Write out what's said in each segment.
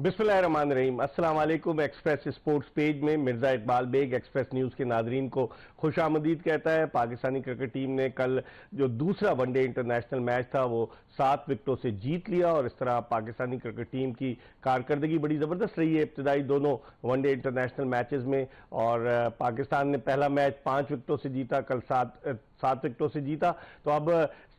बिस्मिल्लाहिर्रहमानिर्रहीम। अस्सलाम वालेकुम। एक्सप्रेस स्पोर्ट्स पेज में मिर्जा इकबाल बेग एक्सप्रेस न्यूज के नाजरीन को खुशामदीद कहता है। पाकिस्तानी क्रिकेट टीम ने कल जो दूसरा वनडे इंटरनेशनल मैच था वो 7 विकेटों से जीत लिया और इस तरह पाकिस्तानी क्रिकेट टीम की कारकर्दगी बड़ी जबरदस्त रही है इब्तदाई दोनों वनडे इंटरनेशनल मैचेस में। और पाकिस्तान ने पहला मैच 5 विकेटों से जीता, कल 7 विकेटों से जीता। तो अब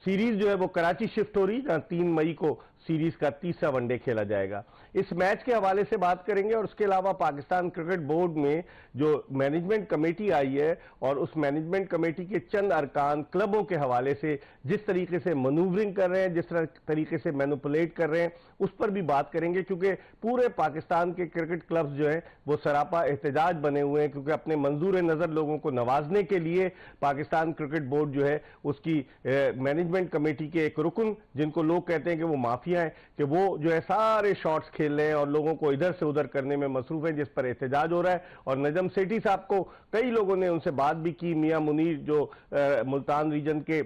सीरीज जो है वो कराची शिफ्ट हो रही है, जहां 3 मई को सीरीज का तीसरा वनडे खेला जाएगा। इस मैच के हवाले से बात करेंगे और उसके अलावा पाकिस्तान क्रिकेट बोर्ड में जो मैनेजमेंट कमेटी आई है और उस मैनेजमेंट कमेटी के चंद अरकान क्लबों के हवाले से जिस तरीके से मनूवरिंग कर रहे हैं, जिस तरीके से मैनिपुलेट कर रहे हैं, उस पर भी बात करेंगे। क्योंकि पूरे पाकिस्तान के क्रिकेट क्लब्स जो हैं वो सरापा एहतजाज बने हुए हैं, क्योंकि अपने मंजूर नजर लोगों को नवाजने के लिए पाकिस्तान क्रिकेट बोर्ड जो है उसकी मैनेजमेंट कमेटी के एक रुकन, जिनको लोग कहते हैं कि वो माफिया है, कि वो जो है सारे शॉट्स खेल रहे हैं और लोगों को इधर से उधर करने में मसरूफ है, जिस पर एहतजाज हो रहा है। और नजम सेठी साहब को कई लोगों ने उनसे बात भी की। मियां मुनीर जो मुल्तान रीजन के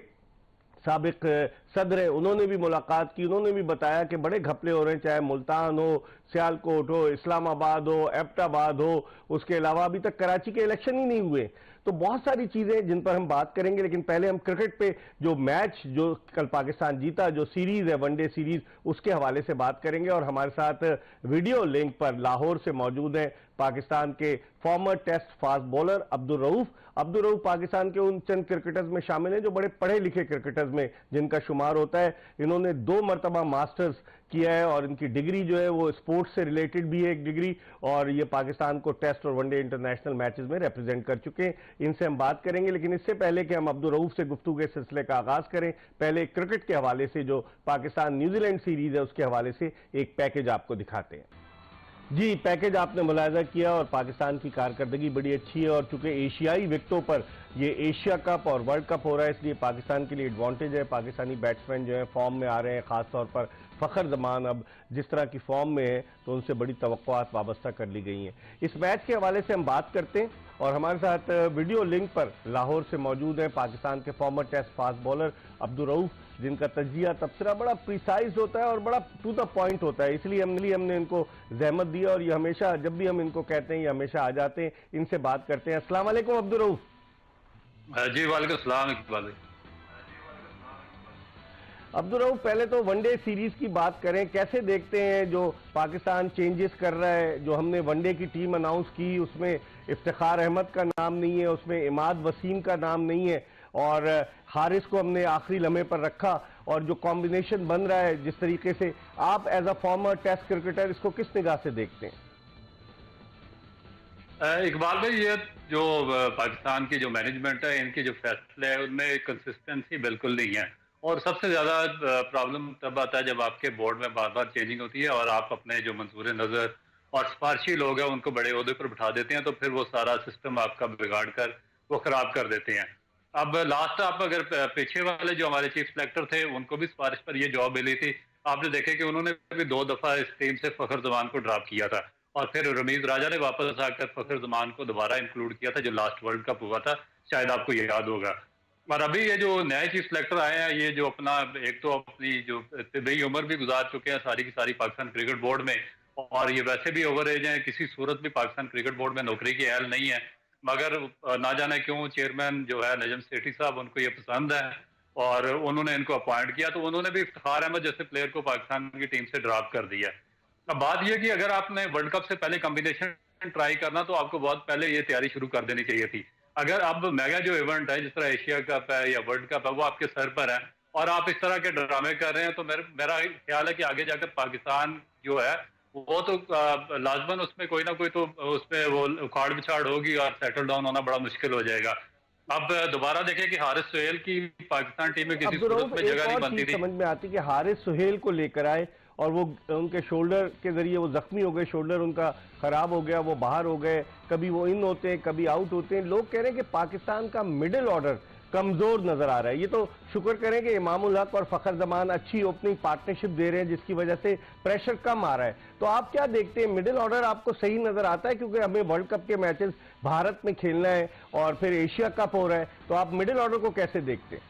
साबिक सदर है, उन्होंने भी मुलाकात की। उन्होंने भी बताया कि बड़े घपले हो रहे हैं, चाहे मुल्तान हो, सियालकोट हो, इस्लामाबाद हो, एबटाबाद हो, उसके अलावा अभी तक कराची के इलेक्शन ही नहीं हुए। तो बहुत सारी चीजें जिन पर हम बात करेंगे, लेकिन पहले हम क्रिकेट पे जो मैच जो कल पाकिस्तान जीता, जो सीरीज है वनडे सीरीज, उसके हवाले से बात करेंगे। और हमारे साथ वीडियो लिंक पर लाहौर से मौजूद हैं पाकिस्तान के former test fast bowler Abdul Rauf. Abdul Rauf Pakistan के उन चंद क्रिकेटर्स में शामिल हैं जो बड़े पढ़े लिखे क्रिकेटर्स में जिनका शुमार होता है। इन्होंने 2 मरतबा मास्टर्स किया है और इनकी डिग्री जो है वो स्पोर्ट्स से रिलेटेड भी है एक डिग्री, और ये पाकिस्तान को टेस्ट और वनडे इंटरनेशनल मैचेस में रिप्रेजेंट कर चुके हैं। इनसे हम बात करेंगे, लेकिन इससे पहले कि हम अब्दुल रऊफ से गुफ्तगू के सिलसिले का आगाज करें, पहले क्रिकेट के हवाले से जो पाकिस्तान न्यूजीलैंड सीरीज है उसके हवाले से एक पैकेज आपको दिखाते हैं। जी, पैकेज आपने मुलाहिजा किया और पाकिस्तान की कारकर्दगी बड़ी अच्छी है। और चूंकि एशियाई विकेटों पर ये एशिया कप और वर्ल्ड कप हो रहा है, इसलिए पाकिस्तान के लिए एडवांटेज है। पाकिस्तानी बैट्समैन जो है फॉर्म में आ रहे हैं, खासतौर पर फखर जमान अब जिस तरह की फॉर्म में है तो उनसे बड़ी तवक्कुआत वाबस्ता कर ली गई हैं। इस मैच के हवाले से हम बात करते हैं और हमारे साथ वीडियो लिंक पर लाहौर से मौजूद है पाकिस्तान के former test fast bowler Abdul Rauf, जिनका तजिया तबसरा बड़ा प्रिसाइज होता है और बड़ा टू द पॉइंट होता है। इसलिए हमने इनको जहमत दी और ये हमेशा जब भी हम इनको कहते हैं ये हमेशा आ जाते हैं। इनसे बात करते हैं। अस्सलाम वालेकुम अब्दुल रऊफ। जी वालेकुम सलाम इकबाल। अब्दुल रऊफ, पहले तो वनडे सीरीज की बात करें, कैसे देखते हैं जो पाकिस्तान चेंजेस कर रहा है? जो हमने वनडे की टीम अनाउंस की उसमें इफ्तिखार अहमद का नाम नहीं है, उसमें इमाद वसीम का नाम नहीं है और हारिस को हमने आखिरी लम्हे पर रखा, और जो कॉम्बिनेशन बन रहा है जिस तरीके से, आप as a former test cricketer इसको किस निगाह से देखते हैं? इकबाल भाई, ये जो पाकिस्तान की जो मैनेजमेंट है, इनके जो फैसले हैं उनमें कंसिस्टेंसी बिल्कुल नहीं है। और सबसे ज्यादा प्रॉब्लम तब आता है जब आपके बोर्ड में बार बार चेंजिंग होती है और आप अपने जो मंसूर नजर और सिफारशी लोग हैं उनको बड़े ओहदे पर बिठा देते हैं, तो फिर वो सारा सिस्टम आपका बिगाड़ कर वो खराब कर देते हैं। अब लास्ट आप अगर पीछे वाले जो हमारे चीफ सेलेक्टर थे उनको भी सिफारिश पर ये जॉब मिली थी। आपने देखे कि उन्होंने भी 2 दफा इस टीम से फखर जमान को ड्रॉप किया था और फिर रमीज राजा ने वापस आकर फखर जमान को दोबारा इंक्लूड किया था जो लास्ट वर्ल्ड कप हुआ था, शायद आपको ये याद होगा। और अभी ये जो नए चीफ सेलेक्टर आए हैं, ये जो अपना एक तो अपनी जो तबी उम्र भी गुजार चुके हैं सारी की सारी पाकिस्तान क्रिकेट बोर्ड में, और ये वैसे भी ओवर एज हैं, किसी सूरत भी पाकिस्तान क्रिकेट बोर्ड में नौकरी की अहल नहीं है। मगर ना जाने क्यों चेयरमैन जो है नजम सेठी साहब, उनको ये पसंद है और उन्होंने इनको अपॉइंट किया, तो उन्होंने भी इफ्तिखार अहमद जैसे प्लेयर को पाकिस्तान की टीम से ड्रॉप कर दिया। अब बात यह कि अगर आपने वर्ल्ड कप से पहले कॉम्बिनेशन ट्राई करना तो आपको बहुत पहले ये तैयारी शुरू कर देनी चाहिए थी। अगर अब मेगा जो इवेंट है जिस तरह एशिया कप है या वर्ल्ड कप है वो आपके सर पर है और आप इस तरह के ड्रामे कर रहे हैं, तो मेरा ख्याल है कि आगे जाकर पाकिस्तान जो है वो तो लाजमन उसमें कोई ना कोई तो उसमें वो उखाड़ बिछाड़ होगी और सेटल डाउन होना बड़ा मुश्किल हो जाएगा। अब दोबारा देखें कि हारिस सुहेल की पाकिस्तान टीम में किसी सूरत में जगह नहीं बनती थी। समझ में आती कि हारिस सुहेल को लेकर आए और वो उनके शोल्डर के जरिए वो जख्मी हो गए, शोल्डर उनका खराब हो गया, वो बाहर हो गए, कभी वो इन होते हैं कभी आउट होते हैं। लोग कह रहे हैं कि पाकिस्तान का मिडिल ऑर्डर कमजोर नजर आ रहा है। ये तो शुक्र करें कि इमामुल हक और फखर जमान अच्छी ओपनिंग पार्टनरशिप दे रहे हैं जिसकी वजह से प्रेशर कम आ रहा है। तो आप क्या देखते हैं, मिडिल ऑर्डर आपको सही नजर आता है? क्योंकि हमें वर्ल्ड कप के मैचेस भारत में खेलना है और फिर एशिया कप हो रहा है, तो आप मिडिल ऑर्डर को कैसे देखते हैं?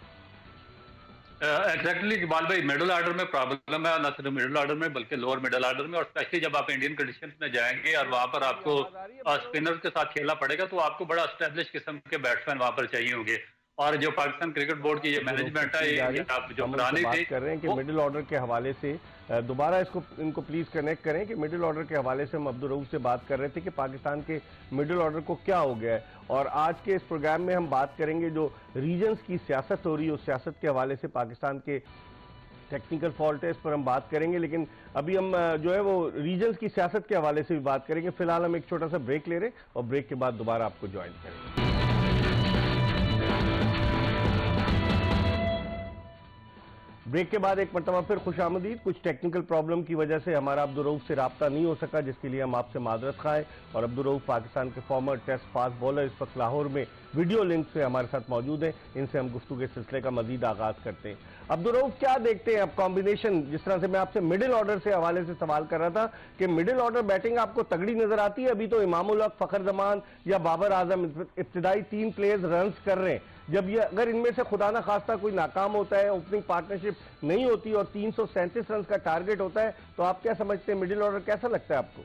एग्जैक्टली इकबाल भाई, मिडिल ऑर्डर में प्रॉब्लम है, ना सिर्फ मिडिल ऑर्डर में बल्कि लोअर मिडिल ऑर्डर में, और स्पेशली जब आप इंडियन कंडीशंस में जाएंगे और वहां पर आपको आवाज आ रही है मेरे को? स्पिनर के साथ खेलना पड़ेगा, तो आपको बड़ा एस्टेब्लिश किस्म के बैट्समैन वहां पर चाहिए होंगे। और जो पाकिस्तान क्रिकेट बोर्ड की ये मैनेजमेंट है, ये आप जो हम उनसे पुरानी बात थी कर रहे हैं कि वो मिडिल ऑर्डर के हवाले से दोबारा इसको इनको प्लीज कनेक्ट करें कि मिडिल ऑर्डर के हवाले से हम अब्दुल रऊफ से बात कर रहे थे कि पाकिस्तान के मिडिल ऑर्डर को क्या हो गया है। और आज के इस प्रोग्राम में हम बात करेंगे जो रीजन्स की सियासत हो रही है, उस सियासत के हवाले से पाकिस्तान के टेक्निकल फॉल्ट है, इस पर हम बात करेंगे। लेकिन अभी हम जो है वो रीजन्स की सियासत के हवाले से भी बात करेंगे। फिलहाल हम एक छोटा सा ब्रेक ले रहे हैं और ब्रेक के बाद दोबारा आपको ज्वाइन करेंगे। ब्रेक के बाद एक मरतबा फिर खुशामदीद। कुछ टेक्निकल प्रॉब्लम की वजह से हमारा अब्दुल रऊफ से राब्ता नहीं हो सका, जिसके लिए हम आपसे माजरत खाएं। और अब्दुल रऊफ पाकिस्तान के फॉर्मर टेस्ट फास्ट बॉलर इस वक्त लाहौर में वीडियो लिंक से हमारे साथ मौजूद हैं। इनसे हम गुफ्तगू के सिलसिले का मजीद आगाज करते हैं। अब्दुल रऊफ, क्या देखते हैं अब कॉम्बिनेशन, जिस तरह से मैं आपसे मिडिल ऑर्डर से हवाले से सवाल कर रहा था कि मिडिल ऑर्डर बैटिंग आपको तगड़ी नजर आती है? अभी तो इमामुल हक, फखर जमान या बाबर आजम इब्तिदाई 3 प्लेयर्स रन कर रहे हैं। जब ये अगर इनमें से खुदा ना खास्ता कोई नाकाम होता है, ओपनिंग पार्टनरशिप नहीं होती और 337 रन का टारगेट होता है, तो आप क्या समझते हैं मिडिल ऑर्डर कैसा लगता है आपको?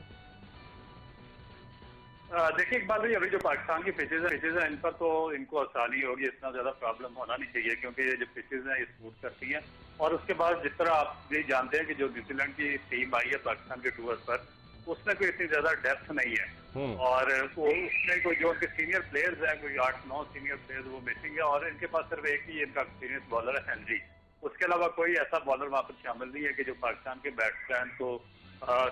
देखिए इकबाल भाई, अभी जो पाकिस्तान की पिचेज है इन पर तो इनको आसानी होगी, इतना ज्यादा प्रॉब्लम होना नहीं चाहिए, क्योंकि ये जो पिचेज हैं ये स्मूथ करती हैं। और उसके बाद जिस तरह आप ये जानते हैं कि जो न्यूजीलैंड की टीम आई है पाकिस्तान के टूर पर, उसमें कोई इतनी ज्यादा डेप्थ नहीं है। और वो उसमें कोई जो उनके सीनियर प्लेयर्स हैं, कोई 8-9 सीनियर प्लेयर्स वो मिसिंग है, और इनके पास सिर्फ एक ही इनका एक्सपीरियंस बॉलर है, हेनरी। उसके अलावा कोई ऐसा बॉलर वहां पर शामिल नहीं है कि जो पाकिस्तान के बैट्समैन को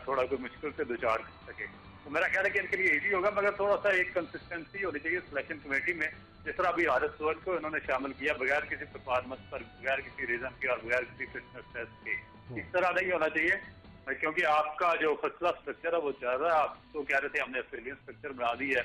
थोड़ा कोई मुश्किल से दो चार कर सके। तो मेरा ख्याल है कि इनके लिए इजी होगा, मगर थोड़ा सा एक कंसिस्टेंसी होनी चाहिए सिलेक्शन कमेटी में। जिस तरह अभी हारिस सोहेल को इन्होंने शामिल किया बगैर किसी परफॉर्मेंस पर, बगैर किसी रीजन के और बगैर किसी फिटनेस टेस्ट के, इस तरह नहीं होना चाहिए। क्योंकि आपका जो फर्स्ट क्लास स्ट्रक्चर है वो चल रहा है। आप तो कह रहे थे हमने ऑस्ट्रेलियन स्ट्रक्चर बना दी है,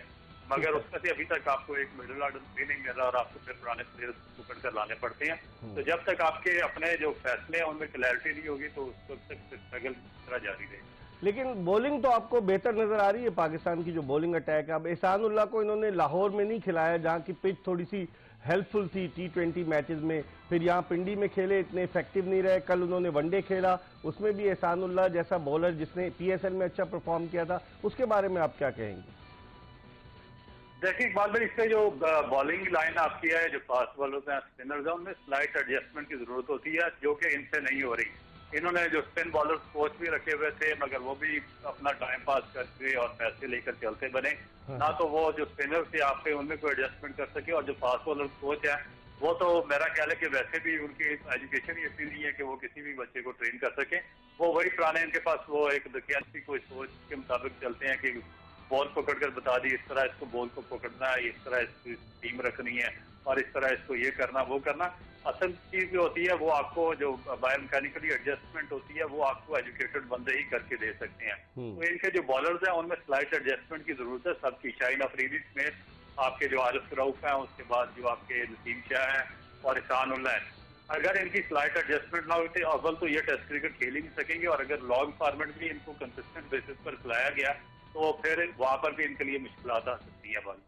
मगर उसमें से अभी तक आपको एक मिडिल ऑर्डर भी नहीं मिल रहा और आपको फिर पुराने प्लेयर्स पकड़ कर लाने पड़ते हैं। तो जब तक आपके अपने जो फैसले हैं उनमें क्लैरिटी नहीं होगी तो उस वक्त तक स्ट्रगल तरह जारी रहेगी। लेकिन बॉलिंग तो आपको बेहतर नजर आ रही है पाकिस्तान की, जो बॉलिंग अटैक है। अब एहसानुल्लाह को इन्होंने लाहौर में नहीं खिलाया, जहां की पिच थोड़ी सी हेल्पफुल थी T20 मैचेस में, फिर यहाँ पिंडी में खेले, इतने इफेक्टिव नहीं रहे। कल उन्होंने वनडे खेला, उसमें भी एहसानुल्लाह जैसा बॉलर जिसने PSL में अच्छा परफॉर्म किया था, उसके बारे में आप क्या कहेंगे? देखिए इकबाल भाई, इससे जो बॉलिंग लाइन आपकी है, जो फास्ट बॉलर्स हैं, स्पिनर्स हैं, उनमें स्लाइट एडजस्टमेंट की जरूरत होती है, जो कि इनसे नहीं हो रही। इन्होंने जो स्पिन बॉलर्स कोच भी रखे हुए थे, मगर वो भी अपना टाइम पास करके और पैसे लेकर चलते बने। ना तो वो जो स्पिनर थे आपके उनमें कोई एडजस्टमेंट कर सके, और जो फास्ट बॉलर कोच है वो तो मेरा ख्याल है कि वैसे भी उनकी एजुकेशन ही इतनी नहीं है कि वो किसी भी बच्चे को ट्रेन कर सके। वो वही पुराने, इनके पास वो एक दकियाती कोई सोच के मुताबिक चलते हैं कि बॉल पकड़कर बता दी, इस तरह इसको बॉल को पकड़ना है, इस तरह इसकी टीम रखनी है और इस तरह इसको ये करना वो करना। असल चीज जो होती है वो आपको जो बायोमैकेनिकली एडजस्टमेंट होती है वो आपको एजुकेटेड बंदे ही करके दे सकते हैं। तो इनके जो बॉलर्स हैं उनमें स्लाइट एडजस्टमेंट की जरूरत है सबकी। शाहीन अफरीदी समेत आपके जो आरिफ रऊफ हैं, उसके बाद जो आपके नसीम शाह हैं और एहसानुल्लाह हैं, अगर इनकी स्लाइट एडजस्टमेंट ना होती अव्वल तो ये टेस्ट क्रिकेट खेल ही नहीं सकेंगे, और अगर लॉन्ग फॉर्मेट भी इनको कंसिस्टेंट बेसिस पर खिलाया गया तो फिर वहां पर भी इनके लिए मुश्किलात आ सकती है।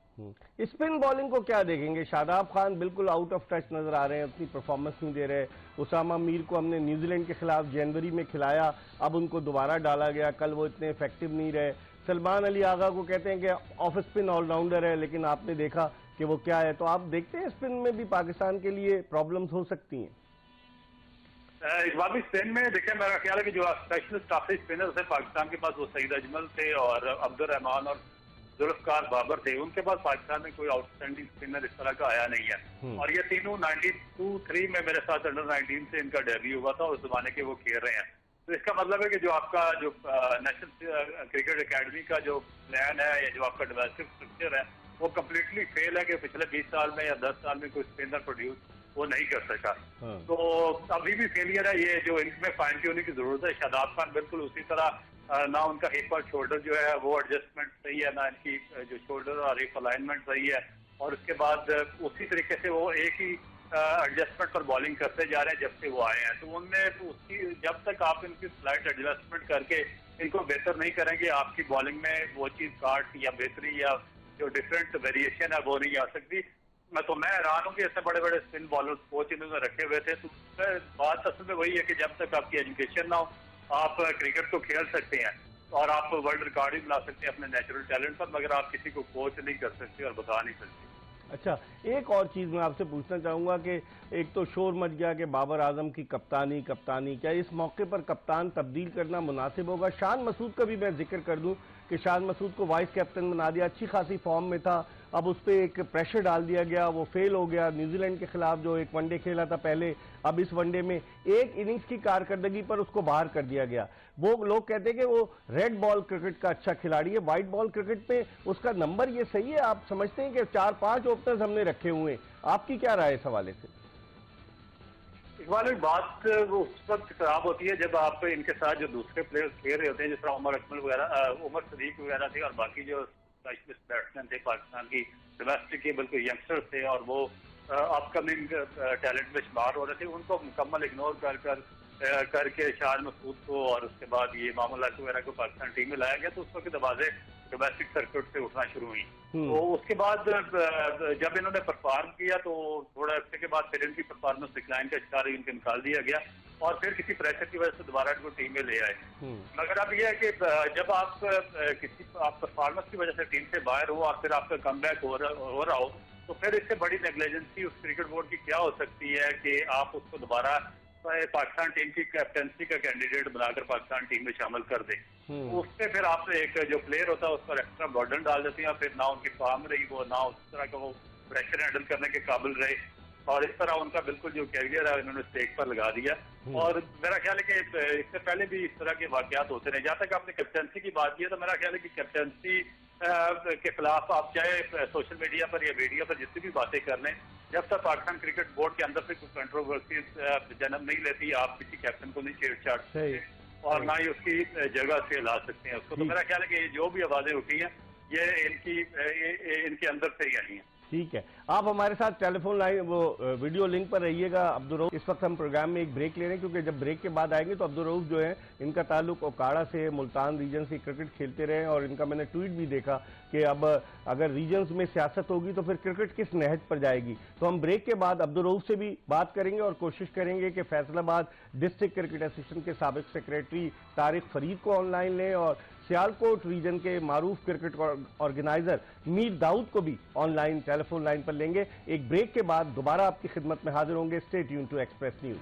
स्पिन बॉलिंग को क्या देखेंगे? शादाब खान बिल्कुल आउट ऑफ टच नजर आ रहे हैं, अपनी परफॉर्मेंस नहीं दे रहे। उसामा मीर को हमने न्यूजीलैंड के खिलाफ जनवरी में खिलाया, अब उनको दोबारा डाला गया, कल वो इतने इफेक्टिव नहीं रहे। सलमान अली आगा को कहते हैं कि ऑफ स्पिन ऑलराउंडर है, लेकिन आपने देखा कि वो क्या है। तो आप देखते हैं स्पिन में भी पाकिस्तान के लिए प्रॉब्लम्स हो सकती हैं? इस बार भी स्पिन में देखिए, मेरा ख्याल है कि जो स्पेशलिस्ट काफी स्पिनर्स है पाकिस्तान के पास, वो सईद अजमल थे और अब्दुल रहमान और जुल्फकार बाबर थे। उनके पास पाकिस्तान में कोई आउटस्टैंडिंग स्पिनर इस तरह का आया नहीं है। और ये तीनों 92-3 में मेरे साथ अंडर 19 से इनका डेब्यू हुआ था, उस जमाने के वो खेल रहे हैं। तो इसका मतलब है कि जो आपका जो नेशनल क्रिकेट एकेडमी का जो प्लान है या जो आपका डिफेंसिव स्ट्रक्चर है वो कम्प्लीटली फेल है कि पिछले 20 साल में या 10 साल में कोई स्पिनर प्रोड्यूस वो नहीं कर सका। तो अभी भी फेलियर है ये, जो इनमें फाइन ट्यूनिंग की जरूरत है। शादाब खान बिल्कुल उसी तरह, ना उनका हिप और शोल्डर जो है वो एडजस्टमेंट सही है, ना इनकी जो शोल्डर और हिप अलाइनमेंट सही है, और उसके बाद उसी तरीके से वो एक ही एडजस्टमेंट पर बॉलिंग करते जा रहे हैं जब से वो आए हैं। तो उनमें तो उसकी जब तक आप इनकी स्लाइट एडजस्टमेंट करके इनको बेहतर नहीं करेंगे, आपकी बॉलिंग में वो चीज काट या बेहतरी या जो डिफरेंट वेरिएशन है वो नहीं आ सकती। मैं हैरान हूँ कि ऐसे बड़े बड़े स्पिन बॉलर कोच इन्होंने रखे हुए थे। तो बात असल में वही है कि जब तक आपकी एजुकेशन ना हो आप क्रिकेट को खेल सकते हैं और आप वर्ल्ड रिकॉर्ड भी बना सकते हैं अपने नेचुरल टैलेंट पर, मगर आप किसी को कोच नहीं कर सकते और बता नहीं सकते। अच्छा, एक और चीज मैं आपसे पूछना चाहूंगा कि एक तो शोर मच गया कि बाबर आजम की कप्तानी क्या इस मौके पर कप्तान तब्दील करना मुनासिब होगा? शान मसूद का भी मैं जिक्र कर दूं कि शान मसूद को वाइस कैप्टन बना दिया, अच्छी खासी फॉर्म में था, अब उस पर एक प्रेशर डाल दिया गया, वो फेल हो गया न्यूजीलैंड के खिलाफ जो एक वनडे खेला था पहले, अब इस वनडे में एक इनिंग्स की कारकर्दगी पर उसको बाहर कर दिया गया। वो लोग कहते हैं कि वो रेड बॉल क्रिकेट का अच्छा खिलाड़ी है, व्हाइट बॉल क्रिकेट पे उसका नंबर ये सही है? आप समझते हैं कि 4-5 ओपनर्स हमने रखे हुए हैं, आपकी क्या राय है इस हवाले से? इकबाल, बात वो उस वक्त खराब होती है जब आप इनके साथ जो दूसरे प्लेयर्स खेल रहे होते हैं, जिस तरह उमर अकमल वगैरह, उमर सदीक वगैरह थे और बाकी जो स्पेशलिस्ट बैट्समैन थे पाकिस्तान की डोमेस्टिक के बिल्कुल यंगस्टर्स थे और वो अपकमिंग टैलेंट में शुमार हो रहे थे, उनको मुकम्मल इग्नोर करके शान मसूद को और उसके बाद ये मामूला वगैरह को पाकिस्तान टीम में लाया गया। तो उस वक्त आवाजें डोमेस्टिक सर्किट से उठना शुरू हुई। तो उसके बाद जब इन्होंने परफॉर्म किया तो थोड़ा अर्से के बाद फिर इनकी परफॉर्मेंस डिक्लाइन का शिकार हुई, इनको निकाल दिया गया और फिर किसी प्रेशर की वजह से दोबारा इनको टीम में ले आए। मगर अब यह है कि जब आप परफॉर्मेंस की वजह से टीम से बाहर हो और फिर आपका कमबैक हो रहा हो, तो फिर इससे बड़ी नेग्लिजेंसी उस क्रिकेट बोर्ड की क्या हो सकती है कि आप उसको दोबारा पाकिस्तान टीम की कैप्टनसी का कैंडिडेट बनाकर पाकिस्तान टीम में शामिल कर दें। उससे फिर आप एक जो प्लेयर होता है उस पर एक्स्ट्रा बर्डन डाल देते हैं, फिर ना उनकी फॉर्म रही वो, ना उस तरह का वो प्रेशर हैंडल करने के काबिल रहे और इस तरह उनका बिल्कुल जो कैरियर है उन्होंने स्टेक पर लगा दिया। और मेरा ख्याल है कि इससे पहले भी इस तरह के वाकयात होते रहे। जहाँ तक आपने कैप्टनसी की बात की है तो मेरा ख्याल है कि कैप्टनसी के खिलाफ आप चाहे सोशल मीडिया पर या मीडिया पर जितनी भी बातें कर लें, जब तक पाकिस्तान क्रिकेट बोर्ड के अंदर से कोई कंट्रोवर्सी जन्म नहीं लेती, आप किसी कैप्टन को नहीं छेड़छाड़ सकते और ना ही उसकी जगह से ला सकते हैं उसको। तो मेरा ख्याल है कि जो भी आवाजें उठी हैं ये इनके अंदर से ही आई हैं। ठीक है, आप हमारे साथ टेलीफोन लाइन वो वीडियो लिंक पर रहिएगा। अब्दुल रऊफ, इस वक्त हम प्रोग्राम में एक ब्रेक ले रहे हैं क्योंकि जब ब्रेक के बाद आएंगे तो अब्दुल रऊफ जो है इनका ताल्लुक ओकाड़ा से, मुल्तान रीजन से क्रिकेट खेलते रहे और इनका मैंने ट्वीट भी देखा कि अब अगर रीजन्स में सियासत होगी तो फिर क्रिकेट किस नहज पर जाएगी। तो हम ब्रेक के बाद अब्दुल रऊफ से भी बात करेंगे और कोशिश करेंगे कि फैसलाबाद डिस्ट्रिक्ट क्रिकेट एसोसिएशन के साबिक सेक्रेटरी तारिक फरीद को ऑनलाइन लें और सियालकोट रीजन के मारूफ क्रिकेट ऑर्गेनाइजर मीर दाऊद को भी ऑनलाइन टेलीफोन लाइन पर लेंगे। एक ब्रेक के बाद दोबारा आपकी खिदमत में हाजिर होंगे। Stay tune to express news.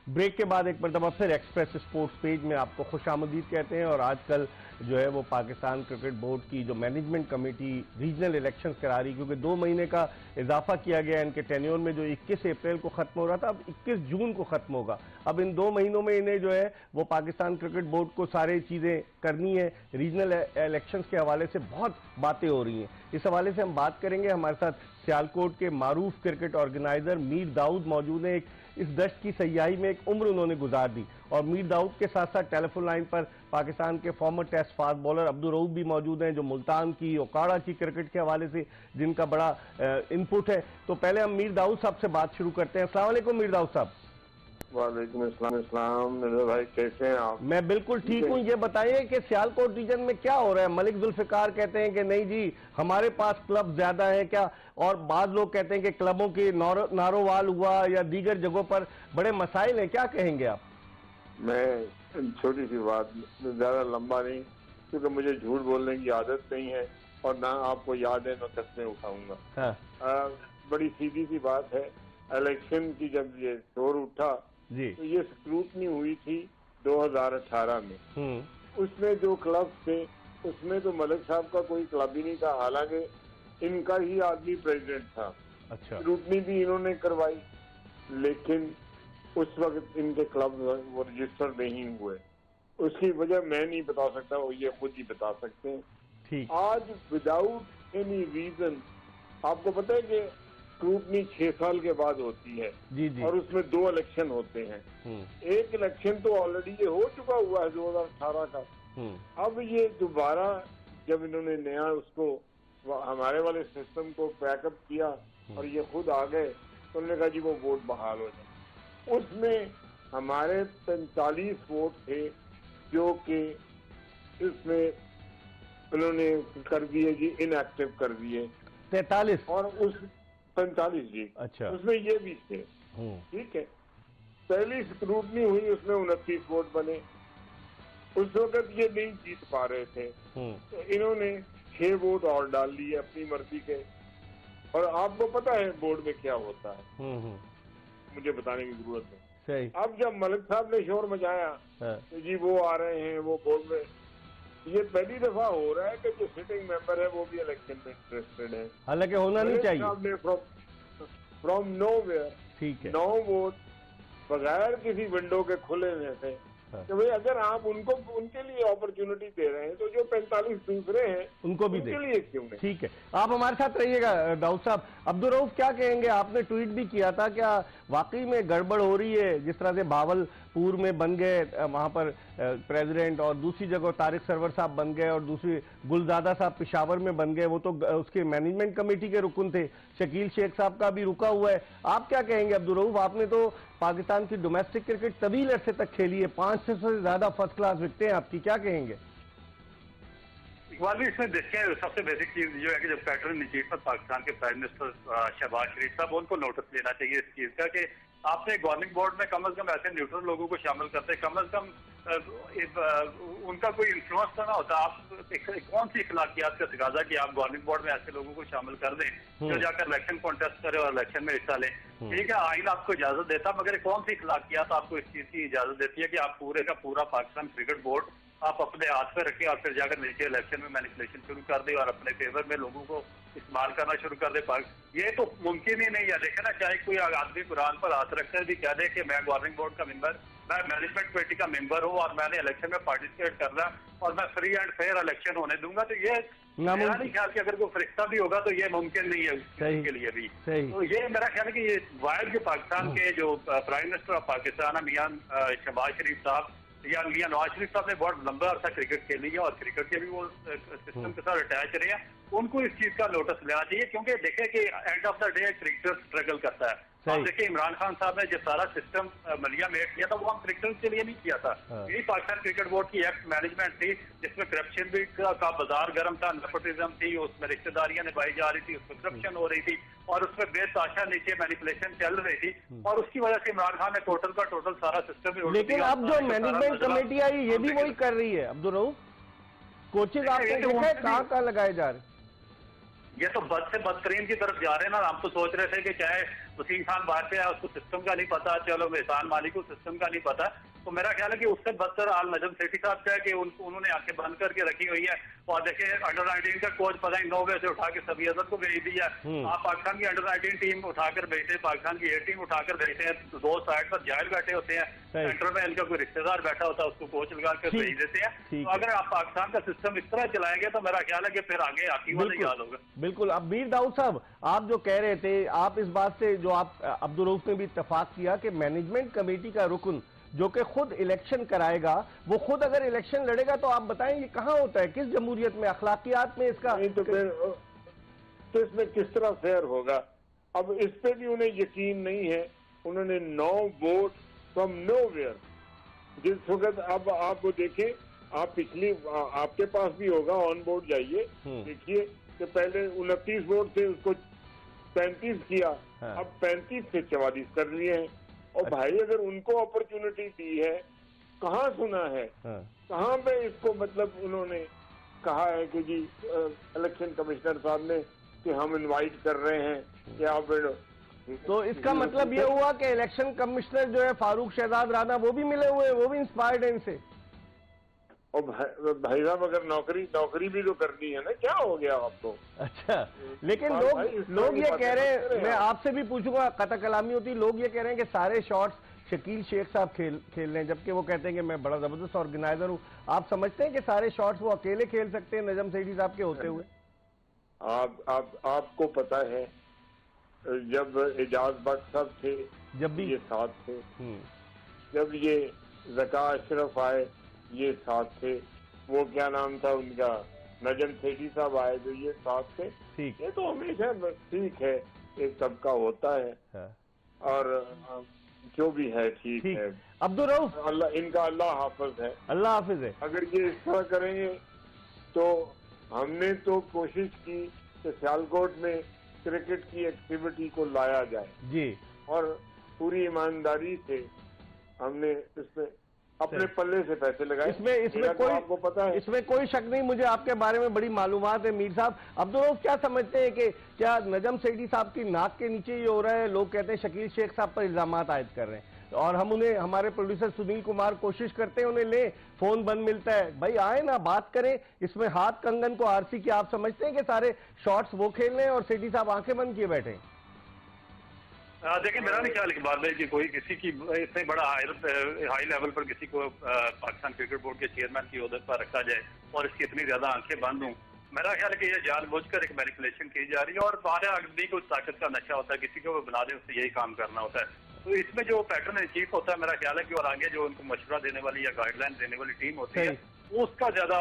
Break के बाद एक मरतबा फिर एक्सप्रेस स्पोर्ट्स पेज में आपको खुशामदीद कहते हैं और आजकल जो है वो पाकिस्तान क्रिकेट बोर्ड की जो मैनेजमेंट कमेटी रीजनल इलेक्शंस करा रही, क्योंकि 2 महीने का इजाफा किया गया इनके टेन्योर में, जो 21 अप्रैल को खत्म हो रहा था अब 21 जून को खत्म होगा। अब इन 2 महीनों में इन्हें जो है वो पाकिस्तान क्रिकेट बोर्ड को सारी चीजें करनी है। रीजनल इलेक्शंस के हवाले से बहुत बातें हो रही हैं, इस हवाले से हम बात करेंगे। हमारे साथ सियालकोट के मारूफ क्रिकेट ऑर्गेनाइजर मीर दाऊद मौजूद हैं। इस दश्त की सयाही में एक उम्र उन्होंने गुजार दी और मीर दाऊद के साथ साथ टेलीफोन लाइन पर पाकिस्तान के former test fast bowler Abdul Rauf भी मौजूद हैं, जो मुल्तान की, ओकाड़ा की क्रिकेट के हवाले से जिनका बड़ा इनपुट है। तो पहले हम मीर दाऊद साहब से बात शुरू करते हैं। अस्सलाम वालेकुम मीर दाऊद साहब। वालेकुम अस्सलाम मेरे भाई, कैसे हैं आप? मैं बिल्कुल ठीक हूँ। ये बताइए कि सियालकोट रीजन में क्या हो रहा है? मलिक जुल्फिकार कहते हैं कि नहीं जी हमारे पास क्लब ज्यादा है क्या, और बाद लोग कहते हैं कि क्लबों की नारोवाल हुआ या दीगर जगहों पर बड़े मसाइल हैं, क्या कहेंगे आप? मैं छोटी सी बात, ज्यादा लंबा नहीं, क्योंकि मुझे झूठ बोलने की आदत नहीं है और ना आपको याद है ना कस्में उठाऊंगा। हाँ। बड़ी सीधी सी बात है, इलेक्शन की जब ये शोर उठा जी, तो ये स्क्रूटनी हुई थी 2018 में। उसमें जो क्लब थे उसमें तो मलिक साहब का कोई क्लब ही नहीं था, हालांकि इनका ही आदमी प्रेसिडेंट था। अच्छा। स्क्रूटनी भी इन्होंने करवाई, लेकिन उस वक्त इनके क्लब वो रजिस्टर नहीं हुए। उसकी वजह मैं नहीं बता सकता, वो ये खुद ही बता सकते हैं। ठीक। आज विदाउट एनी रीजन, आपको पता है कि स्क्रूटनी 6 साल के बाद होती है। जी जी। और उसमें 2 इलेक्शन होते हैं। एक इलेक्शन तो ऑलरेडी ये हो चुका हुआ है 2018 का। अब ये दोबारा जब इन्होंने नया उसको हमारे वाले सिस्टम को पैकअप किया और ये खुद आ गए तो उन्होंने कहा जी वो वोट बहाल हो जाए। उसमें हमारे 45 वोट थे जो कि इसमें उन्होंने कर दिए जी, इनएक्टिव कर दिए 43 और उस 45 जी। अच्छा, उसमें ये भी थे। ठीक है, पहली स्क्रूटनी हुई, उसमें 29 वोट बने। उस वक्त ये नहीं जीत पा रहे थे, तो इन्होंने 6 वोट और डाल लिए अपनी मर्जी के। और आपको पता है बोर्ड में क्या होता है, मुझे बताने की जरूरत है। सही। अब जब मलिक साहब ने शोर मचाया तो जी वो आ रहे हैं, वो बोर्ड में, ये पहली दफा हो रहा है कि जो सिटिंग मेंबर है वो भी इलेक्शन में इंटरेस्टेड है, हालांकि होना नहीं चाहिए। फ्रॉम नोवेयर, ठीक है, 9 वोट बगैर किसी विंडो के खुले से कि भाई अगर आप उनको उनके लिए अपॉर्चुनिटी दे रहे हैं तो जो 45 दूसरे हैं उनको भी उनके लिए क्यों नहीं। ठीक है, आप हमारे साथ रहिएगा दाऊद साहब। अब्दुल रऊफ, क्या कहेंगे? आपने ट्वीट भी किया था, क्या वाकई में गड़बड़ हो रही है? जिस तरह से भावलपुर में बन गए वहां पर प्रेसिडेंट, और दूसरी जगह तारिक सरवर साहब बन गए, और दूसरी गुलजादा साहब पेशावर में बन गए, वो तो उसके मैनेजमेंट कमेटी के रुकन थे। शकील शेख साहब का भी रुका हुआ है। आप क्या कहेंगे अब्दुल रऊफ? आपने तो पाकिस्तान की डोमेस्टिक क्रिकेट तवील अरसे तक खेली है, 500 से ज्यादा फर्स्ट क्लास विकेटें हैं आपकी, क्या कहेंगे? इकबाल, इसमें देखें, सबसे बेसिक चीज जो है कि जब पैटर्न इन चीफ पर पाकिस्तान के प्राइम मिनिस्टर शहबाज शरीफ साहब, उनको नोटिस लेना चाहिए इस चीज का कि आपने गवर्निंग बोर्ड में कम से कम ऐसे न्यूट्रल लोगों को शामिल करते, कम से कम उनका कोई इन्फ्लुएंस तो ना होता। आप कौन सी इखलाकियात का तकाजा कि आप गवर्निंग बोर्ड में ऐसे लोगों को शामिल कर दें जो जाकर इलेक्शन कॉन्टेस्ट करे और इलेक्शन में हिस्सा लें। ठीक है, आइन आपको इजाजत देता, मगर कौन सी इखलाकियात आपको इस चीज की इजाजत देती है कि आप पूरे का पूरा पाकिस्तान क्रिकेट बोर्ड आप अपने हाथ पे रखें और फिर जाकर नीचे इलेक्शन में मैनिपुलेशन शुरू कर दे और अपने फेवर में लोगों को इस्तेमाल करना शुरू कर दे। ये तो मुमकिन ही नहीं है। देखे ना, चाहे कोई आदमी कुरान पर हाथ रखकर भी कह दे कि मैं गवर्निंग बोर्ड का मेंबर, मैं मैनेजमेंट कमेटी का मेंबर हूँ और मैंने इलेक्शन में पार्टिसिपेट कर रहा और मैं फ्री एंड फेयर इलेक्शन होने दूंगा, तो ये मेरा नहीं ख्याल कि अगर कोई फरिश्ता भी होगा तो ये मुमकिन नहीं है उसके लिए भी। तो ये मेरा ख्याल है कि ये वायद जो पाकिस्तान के जो प्राइम मिनिस्टर ऑफ पाकिस्तान है मियां शहबाज शरीफ साहब या मियां नवाज शरीफ साहब ने बहुत लंबा अर्सा क्रिकेट खेली है और क्रिकेट के भी वो सिस्टम के साथ अटैच रहे हैं, उनको इस चीज का नोटिस लेना चाहिए। क्योंकि देखे कि end of the day cricketer struggle करता है। आप देखिए, इमरान खान साहब ने जो सारा सिस्टम मलिया मेट किया था वो हम क्रिकेटर के लिए नहीं किया था। यही पाकिस्तान क्रिकेट बोर्ड की एक्ट मैनेजमेंट थी जिसमें करप्शन भी का बाजार गर्म था, नेपोटिज्म थी, उसमें रिश्तेदारियां निभाई जा रही थी, उसमें करप्शन हो रही थी और उसमें बेतहाशा नीचे मैनिपुलेशन चल रही थी और उसकी वजह से इमरान खान ने टोटल का टोटल सारा सिस्टम ही। लेकिन अब जो मैनेजमेंट कमेटी आई ये भी वही कर रही है अब्दुल रऊफ। कोचेज आपने देखा है कहाँ लगाए जा रहे? ये तो बद से बदतरीन की तरफ जा रहे हैं ना। हम तो सोच रहे थे कि चाहे वसीम खान बाहर पे है, उसको सिस्टम का नहीं पता, चलो एहसान मालिक को सिस्टम का नहीं पता, तो मेरा ख्याल है कि उससे बदतर आल नजम सेठी साहब का है कि उन्होंने आंखें बंद करके रखी हुई है। और देखिए, अंडर 19 का कोच पता नहीं 9 बजे से उठा के सभी अजहर को भेज दिया। आप पाकिस्तान की अंडर 19 टीम उठाकर भेजते हैं, पाकिस्तान की ए टीम उठाकर भेजते हैं, 2 साइड पर जाहिर बैठे होते हैं, सेंटर में इनका कोई रिश्तेदार बैठा होता है, उसको कोच लगा कर भेज देते हैं। तो अगर आप पाकिस्तान का सिस्टम इस तरह चलाएंगे तो मेरा ख्याल है कि फिर आगे आती वाला याद होगा। बिल्कुल। अब मीर दाऊद साहब, आप जो कह रहे थे, आप इस बात से जो आप अब्दुल रऊफ ने भी इत्तेफाक किया कि मैनेजमेंट कमेटी का रुकन जो कि खुद इलेक्शन कराएगा, वो खुद अगर इलेक्शन लड़ेगा, तो आप बताएं ये कहाँ होता है, किस जमहूरियत में, अखलाकियात में इसका? नहीं तो फिर तो इसमें किस तरह फेयर होगा? अब इस पे भी उन्हें यकीन नहीं है। उन्होंने 9 वोट फ्रॉम नोवेयर, जिस वक्त अब आप वो देखें, आप पिछली आपके पास भी होगा, ऑन बोर्ड जाइए, देखिए कि पहले 29 वोट थे, उसको 35 किया, अब 35 से 44 कर लिए हैं। और भाई अगर उनको अपॉर्चुनिटी दी है, कहाँ सुना है, कहाँ पे इसको मतलब उन्होंने कहा है कि जी इलेक्शन कमिश्नर साहब ने कि हम इनवाइट कर रहे हैं या फिर। तो इसका मतलब ये हुआ कि इलेक्शन कमिश्नर जो है फारूक शहजाद राना, वो भी मिले हुए हैं, वो भी इंस्पायर्ड है इनसे। और भाई साहब अगर नौकरी भी तो करनी है ना, क्या हो गया आपको? अच्छा, लेकिन लोग ये कह रहे हैं, मैं आपसे भी पूछूंगा, कता कलामी होती, लोग ये कह रहे हैं कि सारे शॉट्स शकील शेख साहब खेल रहे हैं, जबकि वो कहते हैं कि मैं बड़ा जबरदस्त ऑर्गेनाइजर हूँ। आप समझते हैं कि सारे शॉट्स वो अकेले खेल सकते हैं नजम सेठी साहब के होते हुए? आपको पता है, जब एजाज भट्ट साहब थे, जब भी ये साथ थे, जब ये ज़का अशरफ आए ये साथ थे, वो क्या नाम था उनका, नजम सेठी साहब आए तो ये साथ थे। ठीक, ये तो हमेशा ठीक है, एक सबका होता है। और जो भी है ठीक है। अब्दुल रऊफ, अल्लाह इनका अल्लाह हाफिज है, अल्लाह हाफिज है। अगर ये इस तरह करेंगे तो हमने तो कोशिश की कि सियालकोट में क्रिकेट की एक्टिविटी को लाया जाए जी, और पूरी ईमानदारी से हमने इसमें अपने पल्ले से पैसे लगाए। इसमें कोई आपको पता है, इसमें कोई शक नहीं, मुझे आपके बारे में बड़ी मालूमात है मीर साहब। अब्दुल रऊफ, क्या समझते हैं कि क्या नजम सेठी साहब की नाक के नीचे ये हो रहा है? लोग कहते हैं शकील शेख साहब पर इल्जामात आयद कर रहे हैं और हम उन्हें, हमारे प्रोड्यूसर सुनील कुमार कोशिश करते हैं उन्हें ले, फोन बंद मिलता है। भाई आए ना, बात करें। इसमें हाथ कंगन को आरसी की आप समझते हैं कि सारे शॉट्स वो खेल रहे हैं और सेठी साहब आंखें बंद किए बैठे हैं? देखिए, मेरा नहीं ख्याल की बात है कि कोई किसी की इतने बड़ा हाई लेवल पर किसी को पाकिस्तान क्रिकेट बोर्ड के चेयरमैन की ओहदे पर रखा जाए और इसकी इतनी ज्यादा आंखें बंद हों। मेरा ख्याल है कि ये जानबूझकर एक मैनिपुलेशन की जा रही है और हमारे आदमी को ताकत का नशा होता है, किसी को वो बना दे उससे यही काम करना होता है। तो इसमें जो पैटर्न इन चीफ होता है, मेरा ख्याल है कि और आगे जो उनको मशवरा देने वाली या गाइडलाइन देने वाली टीम होती है, उसका ज्यादा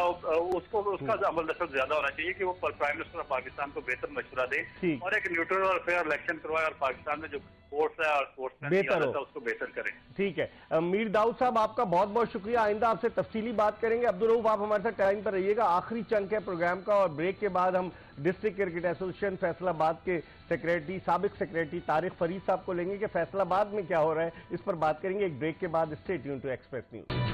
उसका अमल दखल ज्यादा होना चाहिए कि वो प्राइम मिनिस्टर ऑफ पाकिस्तान को बेहतर मशवरा दे और एक न्यूट्रल और फेयर इलेक्शन करवाए और पाकिस्तान में जो स्पोर्ट्स है और स्पोर्ट्समैन बेहतर हो, उसको बेहतर करें। ठीक है। मीर दाऊद साहब, आपका बहुत बहुत शुक्रिया। आइंदा आपसे तफसीली बात करेंगे। अब्दुल रऊफ, आप हमारे साथ टाइम पर रहिएगा। आखिरी चंक है प्रोग्राम का और ब्रेक के बाद हम डिस्ट्रिक्ट क्रिकेट एसोसिएशन फैसलाबाद के सेक्रेटरी, साबिक सेक्रेटरी तारिक फरीद साहब को लेंगे कि फैसलाबाद में क्या हो रहा है, इस पर बात करेंगे एक ब्रेक के बाद। Stay tuned to express news.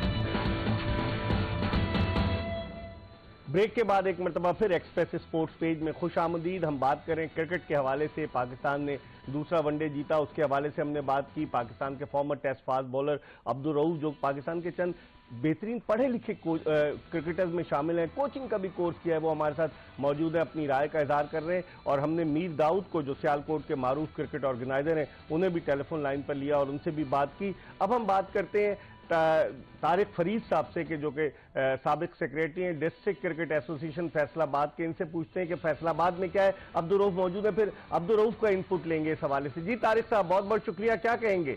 Break के बाद एक मरतबा फिर एक्सप्रेस स्पोर्ट्स पेज में खुश आमदीद। हम बात करें क्रिकेट के हवाले से। पाकिस्तान ने दूसरा वनडे जीता, उसके हवाले से हमने बात की। पाकिस्तान के former test fast bowler Abdul Rauf, जो पाकिस्तान के चंद बेहतरीन पढ़े लिखे क्रिकेटर्स में शामिल हैं, कोचिंग का भी कोर्स किया है, वो हमारे साथ मौजूद है, अपनी राय का इजहार कर रहे हैं। और हमने मीर दाऊद को, जो सियालकोट के मारूफ क्रिकेट ऑर्गेनाइजर हैं, उन्हें भी टेलीफोन लाइन पर लिया और उनसे भी बात की। अब हम बात करते हैं तारिक फरीद साहब से, कि जो कि साबिक सेक्रेटरी हैं डिस्ट्रिक्ट क्रिकेट एसोसिएशन फैसलाबाद के। इनसे पूछते हैं कि फैसलाबाद में क्या है। अब्दुल रऊफ मौजूद है, फिर अब्दुल रऊफ का इनपुट लेंगे इस हवाले से। जी तारिक साहब, बहुत बहुत शुक्रिया, क्या कहेंगे?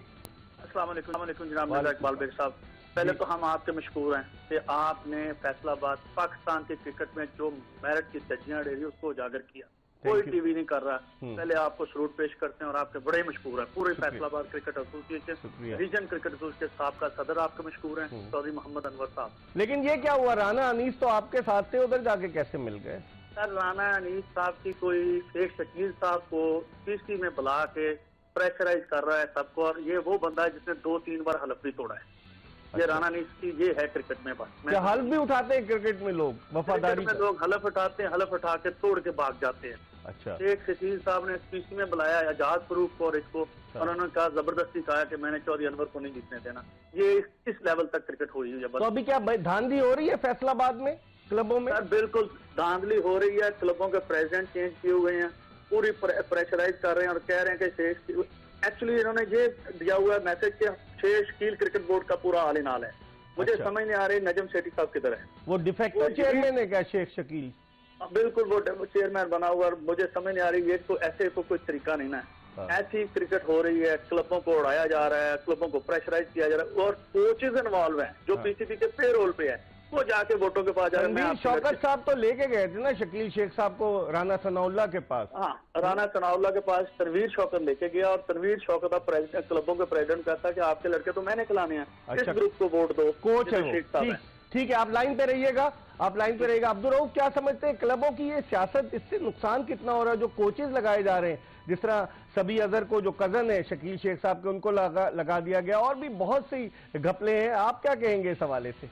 अस्सलाम वालेकुम जनाब मिर्जा इकबाल बेग साहब। पहले तो हम आपके मशकूर हैं कि आपने फैसलाबाद पाकिस्तान के क्रिकेट में जो मेरिट की सज्जियां रही उसको उजागर किया। कोई टीवी नहीं कर रहा। पहले आपको सलूट पेश करते हैं और आपके बड़े मशहूर हैं। पूरे Faisalabad cricket association, region cricket association साहब का सदर आपके मशहूर हैं, चौधरी मोहम्मद अनवर साहब। लेकिन ये क्या हुआ, राना अनीस तो आपके साथ थे, उधर जाके कैसे मिल गए? सर, राना अनीस साहब की कोई शेख शकील साहब को सीसी में बुला के प्रेशराइज कर रहा है सबको, और ये वो बंदा है जिसने 2-3 बार हलफ भी तोड़ा है। ये राना अनीस की ये है क्रिकेट में। बस हल्फ भी उठाते हैं क्रिकेट में लोग, वफादारी में लोग हलफ उठाते हैं, हलफ उठा के तोड़ के भाग जाते हैं। अच्छा, शेख शकील साहब ने सीसी में बुलाया एजाज फरूक को और इसको, उन्होंने कहा, जबरदस्ती कहा कि मैंने चौधरी अनवर को नहीं जीतने देना। ये इस लेवल तक क्रिकेट हुई है। तो अभी क्या धांधली हो रही है फैसलाबाद में क्लबों में? सर बिल्कुल धांधली हो रही है। क्लबों के प्रेसिडेंट चेंज किए हुए हैं, पूरी प्रेशराइज कर रहे हैं और कह रहे हैं कि एक्चुअली इन्होंने ये दिया हुआ मैसेज कि शेख शकील क्रिकेट बोर्ड का पूरा हाल नाल है। मुझे समझ नहीं आ रही नजम सेठी साहब किधर है। वो डिफेक्टिव चेयरमैन है क्या शेख शकील? बिल्कुल, वो चेयरमैन बना हुआ। मुझे समझ नहीं आ रही, ये तो ऐसे तो कोई तरीका नहीं ना है। ऐसी क्रिकेट हो रही है, क्लबों को उड़ाया जा रहा है, क्लबों को प्रेशराइज किया जा रहा है और कोचेज इन्वॉल्व हैं जो पीसीबी के पे रोल पे है, वो जाके वोटों के पास जा रहे हैं। शौकत साहब तो लेके गए थे ना शकील शेख साहब को राना सनाउल्लाह के पास। हाँ, राना सनाउल्लाह के पास तनवीर शौकत लेके गया और तनवीर शौकत अब क्लबों के प्रेसिडेंट कहता कि आपके लड़के तो मैंने खिलाने हैं, इस ग्रुप को वोट दो। कोच है, ठीक है, आप लाइन पे रहिएगा, आप लाइन पे रहिएगा। अब्दुल रऊफ, क्या समझते हैं क्लबों की ये सियासत, इससे नुकसान कितना हो रहा है? जो कोचेज लगाए जा रहे हैं, जिस तरह सभी अजहर को, जो कजन है शकील शेख साहब के, उनको लगा दिया गया, और भी बहुत सी घपले हैं। आप क्या कहेंगे इस हवाले से?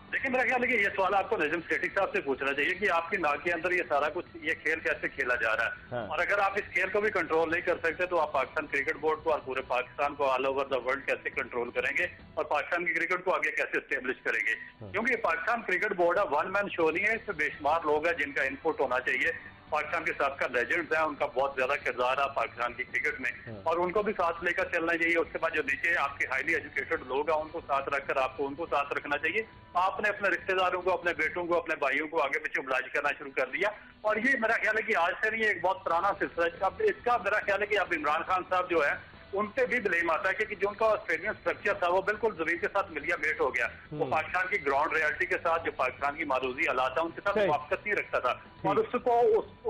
देखिए, मेरा ख्याल है कि ये सवाल आपको नजम सेठी साहब से पूछना चाहिए कि आपकी नाक के अंदर ये सारा कुछ, ये खेल कैसे खेला जा रहा है। और अगर आप इस खेल को भी कंट्रोल नहीं कर सकते तो आप पाकिस्तान क्रिकेट बोर्ड को और पूरे पाकिस्तान को ऑल ओवर द वर्ल्ड कैसे कंट्रोल करेंगे और पाकिस्तान की क्रिकेट को आगे कैसे स्टेब्लिश करेंगे? क्योंकि पाकिस्तान क्रिकेट बोर्ड है, वन मैन शो नहीं है, इसमें बेशुमार लोग हैं जिनका इनपुट होना चाहिए। पाकिस्तान के साथ लेजेंड्स हैं, उनका बहुत ज्यादा किरदार है पाकिस्तान की क्रिकेट में और उनको भी साथ लेकर चलना चाहिए। उसके बाद जो नीचे आपके हाईली एजुकेटेड लोग हैं उनको साथ रखकर आपको उनको साथ रखना चाहिए। आपने अपने रिश्तेदारों को, अपने बेटों को, अपने भाइयों को आगे पीछे oblige करना शुरू कर दिया और ये मेरा ख्याल है कि आज से नहीं, एक बहुत पुराना सिलसिला। अब इसका मेरा ख्याल है कि अब इमरान खान साहब जो है उन पे भी ब्लेम आता है कि जो उनका ऑस्ट्रेलियन स्ट्रक्चर था वो बिल्कुल जमीन के साथ मिलिया मेट हो गया। वो पाकिस्तान की ग्राउंड रियलिटी के साथ, जो पाकिस्तान की मारूजी हालात था उनके साथ मुवाफकत नहीं रखता था, और उसको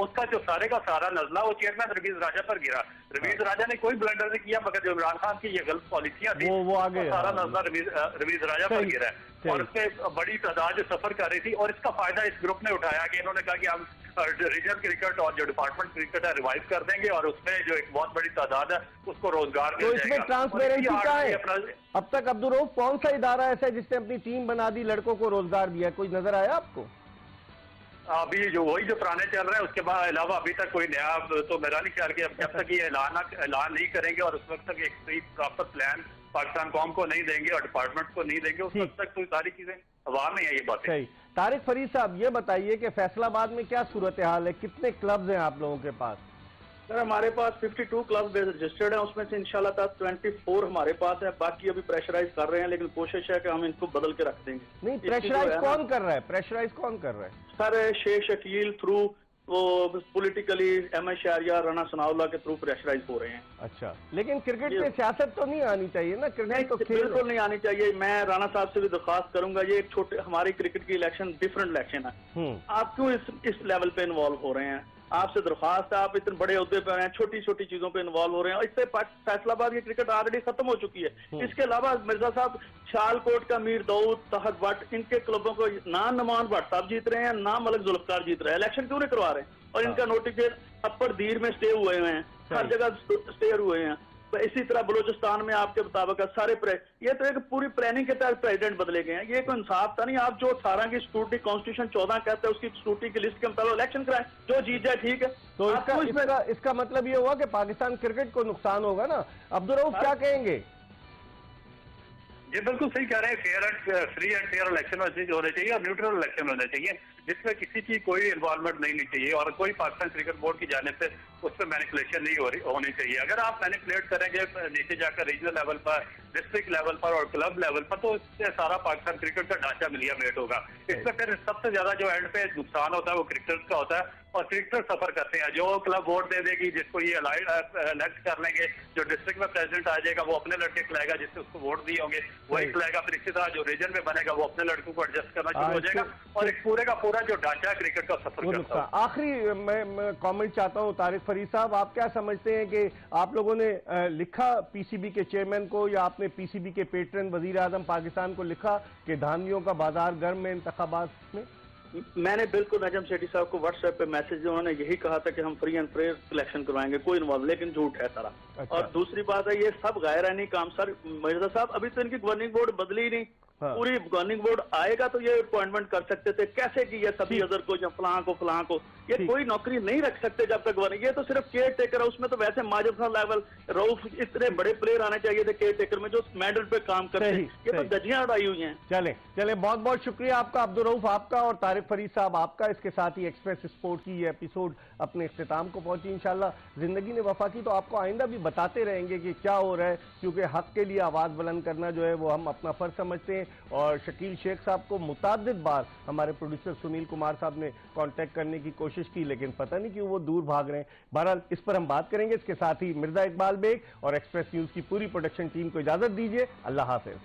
उसका जो सारे का सारा नजला वो चेयरमैन रवीज राजा पर गिरा। रवीज राजा ने कोई ब्लंडर नहीं किया, मगर जो इमरान खान की ये गलत पॉलिसियां थी वो आगे सारा नजला रवीज राजा पर गिरा है, और उससे बड़ी तादाद जो सफर कर रही थी, और इसका फायदा इस ग्रुप ने उठाया कि इन्होंने कहा कि हम रीजनल क्रिकेट और जो डिपार्टमेंट क्रिकेट है रिवाइव कर देंगे, और उसमें जो एक बहुत बड़ी तादाद है उसको रोजगार मिल जाएगा। तो इसमें ट्रांसपेरेंसी क्या है? अब तक अब्दुल रऊफ कौन सा इदारा ऐसा है जिसने अपनी टीम बना दी, लड़कों को रोजगार दिया, कोई नजर आया आपको? अभी जो वही जो पुराने चल रहे हैं, उसके बाद अलावा अभी तक कोई नया तो मेरा नहीं ख्याल कि जब तक ये ऐलान नहीं करेंगे और उस वक्त तक एक सही प्रॉपर प्लान पाकिस्तान कौम को नहीं देंगे और डिपार्टमेंट को नहीं देंगे, उस वक्त तक तो सारी चीजें हवा में है ये बातें। सही। तारिक फरीद साहब, ये बताइए कि फैसलाबाद में क्या सूरत हाल है, कितने क्लब्स हैं आप लोगों के पास? सर हमारे पास 52 क्लब्स रजिस्टर्ड हैं, उसमें से इंशाल्लाह 24 हमारे पास है, बाकी अभी प्रेशराइज कर रहे हैं, लेकिन कोशिश है कि हम इनको बदल के रख देंगे। नहीं, प्रेशराइज कौन कर रहा है? प्रेशराइज कौन कर रहा है? सर शेख शकील थ्रू वो पॉलिटिकली एम शारिया राना सनाउल्लाह के थ्रू प्रेशराइज हो रहे हैं। अच्छा, लेकिन क्रिकेट में सियासत तो नहीं आनी चाहिए ना? क्रिकेट तो बिल्कुल नहीं आनी चाहिए। मैं राणा साहब से भी दरख्वास्त करूंगा, ये एक छोटे हमारी क्रिकेट की इलेक्शन डिफरेंट इलेक्शन है, आप क्यों इस लेवल पे इन्वॉल्व हो रहे हैं? आपसे दरख्वास्त है, आप इतने बड़े ओहदे पे हैं, छोटी छोटी चीजों पे इन्वॉल्व हो रहे हैं, और इससे फैसलाबाद की क्रिकेट ऑलरेडी खत्म हो चुकी है। इसके अलावा मिर्जा साहब शालकोट का मीर दाऊद, तहत भट्ट, इनके क्लबों को ना नमान भट्ट साहब जीत रहे हैं, ना मलिक जुल्फकार जीत रहे हैं, इलेक्शन क्यों नहीं करवा रहे हैं? और इनका नोटिफिकेशन अपर दीर में स्टे हुए हैं, हर जगह स्टे हुए हैं। तो इसी तरह बलूचिस्तान में आपके मुताबिक सारे ये तो एक पूरी प्लानिंग के तहत प्रेसिडेंट बदले गए हैं, ये कोई इंसाफ था नहीं। आप जो 18 की स्क्रूटनी कॉन्स्टिट्यूशन 14 कहते हैं उसकी स्क्रूटनी की लिस्ट के मुताबिक इलेक्शन कराएं, जो जीत जाए ठीक है। तो इसका मतलब ये हुआ कि पाकिस्तान क्रिकेट को नुकसान होगा ना? अब्दुल रऊफ क्या कहेंगे? ये बिल्कुल सही कह रहे हैं, फ्री एंड फेयर इलेक्शन होने चाहिए और न्यूट्रल इलेक्शन होने चाहिए, जिसमें किसी की कोई इन्वॉल्वमेंट नहीं चाहिए, और कोई पाकिस्तान क्रिकेट बोर्ड की जानिब से उस पर मैनिपुलेशन नहीं होनी चाहिए। अगर आप मैनिपुलेट करेंगे नीचे जाकर रीजनल लेवल पर, डिस्ट्रिक्ट लेवल पर और क्लब लेवल पर, तो इससे सारा पाकिस्तान क्रिकेट का ढांचा मिलिया मेट होगा। इसमें फिर सबसे ज्यादा जो एंड पे नुकसान होता है वो क्रिकेटर्स का होता है, और क्रिकेटर सफर करते हैं। जो क्लब वोट दे देगी, जिसको ये इलेक्ट कर लेंगे, जो डिस्ट्रिक्ट में प्रेसिडेंट आ जाएगा वो अपने लड़के खिलाएगा, जिससे उसको वोट दिए होंगे वही खिलाएगा। फिर इसी तरह जो रीजन में बनेगा वो अपने लड़कों को एडजस्ट करना शुरू हो जाएगा, और एक पूरे का पूरा जो ढांचा है क्रिकेट का सफर करता है। आखिरी मैं कमेंट चाहता हूं, तारिक फरीद साहब, आप क्या समझते हैं कि आप लोगों ने लिखा पीसीबी के चेयरमैन को, या आपने पीसीबी के पेट्रन वजीर आजम पाकिस्तान को लिखा कि धांधियों का बाजार गर्म है इंतखाबात में? मैंने बिल्कुल नजम सेठी साहब को व्हाट्सएप पे मैसेज दिया, उन्होंने यही कहा था कि हम फ्री एंड फेयर सिलेक्शन करवाएंगे, कोई इन्वॉल्व, लेकिन झूठ है सारा। अच्छा। और दूसरी बात है, ये सब गैर-आईनी काम। सर मिर्जा साहब अभी तो इनकी गवर्निंग बोर्ड बदली ही नहीं। हाँ। पूरी गवर्निंग बोर्ड आएगा तो ये अपॉइंटमेंट कर सकते थे, कैसे की है सभी अजहर को या फलां को, ये कोई नौकरी नहीं रख सकते जब तक गवर्निंग। ये तो सिर्फ केयर टेकर है, उसमें तो वैसे माजिद खान लेवल, रऊफ, इतने बड़े प्लेयर आने चाहिए थे केयर टेकर में जो मेडल पे काम करते हैं। ये तो गजियां उड़ाई हुई हैं। चले बहुत बहुत शुक्रिया आपका अब्दुल रऊफ आपका, और तारिक फरीद साहब आपका। इसके साथ ही एक्सप्रेस स्पोर्ट की ये एपिसोड अपने इख्तिताम को पहुंची। इंशाल्लाह जिंदगी ने वफा की तो आपको आइंदा भी बताते रहेंगे कि क्या हो रहा है, क्योंकि हक के लिए आवाज बुलंद करना जो है वो हम अपना फर्ज समझते हैं। और शकील शेख साहब को मुताद्दिद बार हमारे प्रोड्यूसर सुनील कुमार साहब ने कांटेक्ट करने की कोशिश की, लेकिन पता नहीं क्यों वो दूर भाग रहे हैं। बहरहाल इस पर हम बात करेंगे। इसके साथ ही मिर्जा इकबाल बेग और एक्सप्रेस न्यूज की पूरी प्रोडक्शन टीम को इजाजत दीजिए। अल्लाह हाफिज।